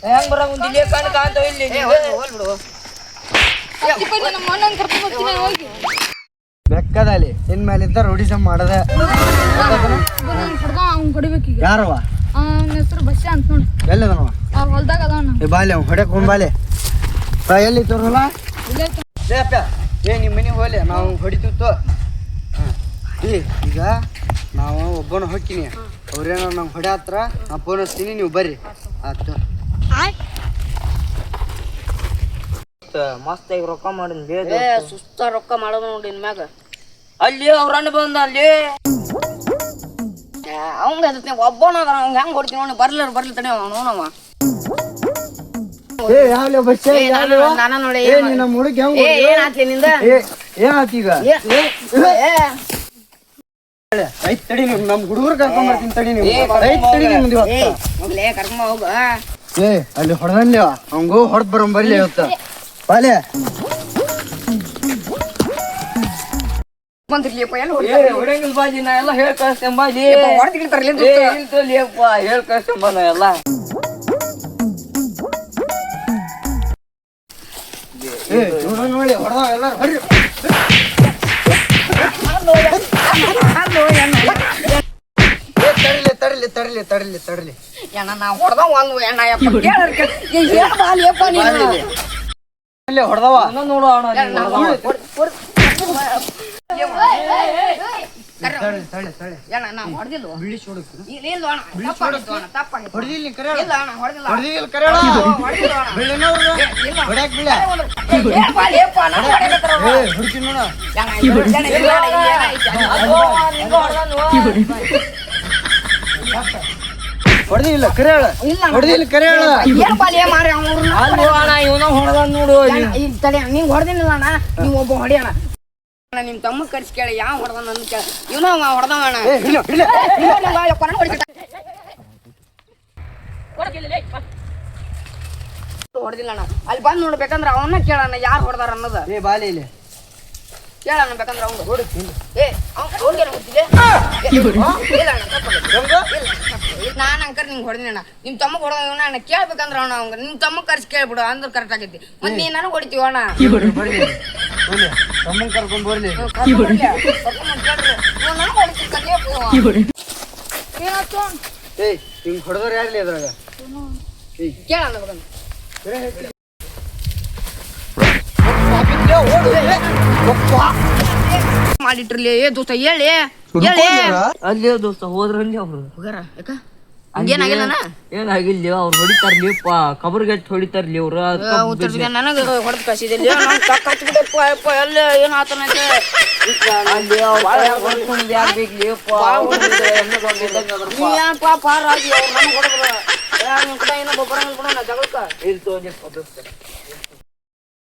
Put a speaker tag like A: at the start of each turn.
A: ಹೆಂಗ್ ಬರಂಗಿಲ್ಲ ಕಣ್ ಕಾಣ್ತಾವ ಇಲ್ಲಿ
B: ಬೆಕ್ಕದಲ್ಲಿ ಇನ್ಮೇಲಿಂದ ರೌಡಿಸಮ್ ಮಾಡದೆ ಯಾರವ
C: ಹೆಸರು ಬಸ್ಸ ಅಂತ ನೋಡಿ
B: ಎಲ್ಲದನವ
C: ಹೊಲ್ದಾಗ ಅದಾವ
B: ಬಾಲೆ ಅವ್ ಹೊಡ್ಯಾಕ ಬಾಲೆ ಎಲ್ಲಿ ತೋರಲ್ಲ ನಿಮ್ಮ ಮನೆಗೆ ಹೋಗ್ಲಿ ನಾವು ಹೊಡಿತೀವಿ ಈಗ ನಾವು ಒಬ್ಬನ ಹೊಕ್ಕಿನಿ ಅವ್ರೇನೋ ನಂಗೆ ಹೊಡ್ಯಾತ್ರ ನಾ ಫೋನ್ ಹಚ್ತೀನಿ ನೀವು ಬರ್ರಿ ಆಯ್ತು
A: ಮಸ್ತ್ ಆಗಿ ರೊಕ್ಕ ಮಾಡಿದ್ಲಿ
D: ಸುಸ್ತ ರೊಕ್ಕ ಮಾಡೋದು ನೋಡಿ ಇನ್ ಮ್ಯಾಗ
A: ಅಲ್ಲಿ ಅವ್ರ ಅಣ್ಣ ಬಂದ ಅಲ್ಲಿ
D: ಅವಂಗ ಒಬ್ಬನ ಅವ್ನ ಹೆಂಗ್ ಹೊಡ್ತೀನಿ ನೋಡಿ ಬರ್ಲಿ ತಡಿ ನೋಡವ ನಾನ ನೋಡಿ
B: ನಮ್ಮ ಹುಡುಗ
D: ಏನಾತ್ಲಿ ನಿಂದ
B: ಏನಾಯ್ತು ಈಗ ರೈತ ತಡಿ ನೀವು ನಮ್ಮ ಹುಡುಗರು ಕರ್ಕೊಂಡ್ ಬರ್ತೀನಿ ತಡಿ ನೀವು ರೈತ ತಡಿ ನಿಮ್ದು
D: ಹೋಗ್ಲೇ ಕರ್ಕೊಂಡ್ ಹೋಗ
B: ಅಲ್ಲಿ ಹೊಡೆದಲ್ಲಿ ಅವಂಗೂ ಹೊಡೆದ್ ಬರೋಂಬರ್ಲಿ ಇವತ್ತು ಬಾಲೆ
D: ಬಂದಿರ್ಲಿಯಪ್ಪ ಎಲ್ಲ
A: ಹೊಡಂಗಿಲ್ ಬಾಜಿ ನಾ ಎಲ್ಲ ಹೇಳ್ ಕಳ್ಸ್ತೇನೆ ಬಾಜಿ
D: ಹೊಡ್ತಿಗೆ ತರಲಿ
A: ಇಲ್ತಲ್ಲಿಯಪ್ಪ ಹೇಳ್ ಕಳ್ಸ್ತೇನೆ ಬಾ ನಾ ಎಲ್ಲ
B: ನೋಡಿ ಹೊಡೆದ ಎಲ್ಲಾರು ಬರ್ರಿ ತಡಲಿ
D: ಎಣ್ಣ ನಾ ಹೊಡೆದ ಒಂದು ಎಣ್ಣ ಯಪ್ಪ
B: ಅಲ್ಲಿ ಹೊಡೆದವ
A: ನೋಡು
D: ಎಣ್ಣ ನಾ ಹೊಡೆದಿಲ್ಲ
B: ಬಿಳಿಸಿ ಹೊಡಕ್
D: ಇಲ್ಲ ಅಣ್ಣ ತಪ್ಪಾಗಿತ್ತು
B: ಹೊಡೆದಿಲ್ಲ ಕರೆ
D: ಇಲ್ಲ ಅಣ್ಣ ಹೊಡೆದಿಲ್ಲ
B: ಹೊಡೆದಿಲ್ಲ ಕರೆ ಹೊಡ್ಯಾಕ್ ಬಿಡ ಹುಡುಕಿ ನೋಡ ಹೊಡೆದಿಲ್ಲ ಕರೆ ಹೊಡೆದಿಲ್ಲ ಕರೆ
A: ಇವನ ಹೊಡೆದ ನೋಡು
D: ನಿಂಗೆ ಹೊಡೆದಿಲ್ಲ ಅಣ್ಣ ನೀವು ಒಬ್ಬ ಹೊಡಿ ಅಣ್ಣ ನಿಮ್ ತಮ್ಮ ಕರ್ಸಿ ಕೇಳಿ ಯಾವ ಹೊಡೆದ ನನ್ ಕೇಳ ಇವನ ಹೊಡೆದವ ಅಣ್ಣ ಹೊಡೆದಿಲ್ಲ ಅಣ್ಣ ಅಲ್ಲಿ ಬಂದ್ ನೋಡ್ಬೇಕಂದ್ರ ಅವನ್ನ ಕೇಳಣ್ಣ ಯಾರು ಹೊಡೆದಾರ ಅನ್ನೋದ
B: ಬಾಲಿ ಇಲ್ಲಿ
D: ಕೇಳಣ್ಣ ಬೇಕಂದ್ರ ಅವ್ನು ನಾನು ಅಂಕರ್ ನಿಂಗೆ ಹೊಡೆದಿನ ಅಣ್ಣ ನಿಮ್ ತಮ್ಮ ಹೊಡೆದ ಅಣ್ಣ ಕೇಳ್ಬೇಕಂದ್ರ ಅವನ ಅವಂಗ ನಿಮ್ ತಮ್ಮ ಕರ್ಸಿ ಕೇಳ್ಬಿಡು ಅಂದ್ರೆ ಕರೆಕ್ಟ್ ಆಗೈತಿ ಮತ್ತೆ ನೀ ನನಗೆ ಹೊಡಿತೀವ ಅಣ್ಣ
B: ತಮ್ಮನ್ ಕರ್ಕೊಂಡ್ ಬರ್ಲಿ ಹಿಂಗ್ ಹೊಡೆದವ್ರು ಯಾರ್ಲಿ ಅದ್ರಾಗ
D: ಕೇಳಣ್ಣ ಬೇಕಂದ್ರ ಮಾಡಿಟ್ರಲಿ ದೋಸ್ತ ಹೇಳಿ
A: ಅಲ್ಲಿ ದೋಸ್ತ ಹೋದ್ರಲ್ಲಿ ಅವ್ರು
D: ಹೋಗಾರ ಯಾಕ ಹಂಗೇನಾಗಿಲ್ಲನ
A: ಏನಾಗಿಲ್ಲ ಅವ್ರು ಹೊಡಿತಾರ್ಲಿಪ್ಪ ಕಬರ್ಗಟ್ಟಿ ಹೊಡಿತಾರ್ಲಿ ಅವ್ರು
D: ನನಗೆ ಹೊಡೆದು ಕಸಿದಿಲ್ಲ ಎಲ್ಲ ಏನು ಆತನಂತೆ ಪಾಪ ರಾಜಿ ಅವ್ರು ನನಗೆ ಹೊಡೆದ್ರ ನಿಮ್ಮ ಕಡೆ ಏನೋ ಬರಂಗಿಲ್ಲ ಬಿಡೋಣ ಜಗಳಕ್ಕ
A: ಇರ್ತೋ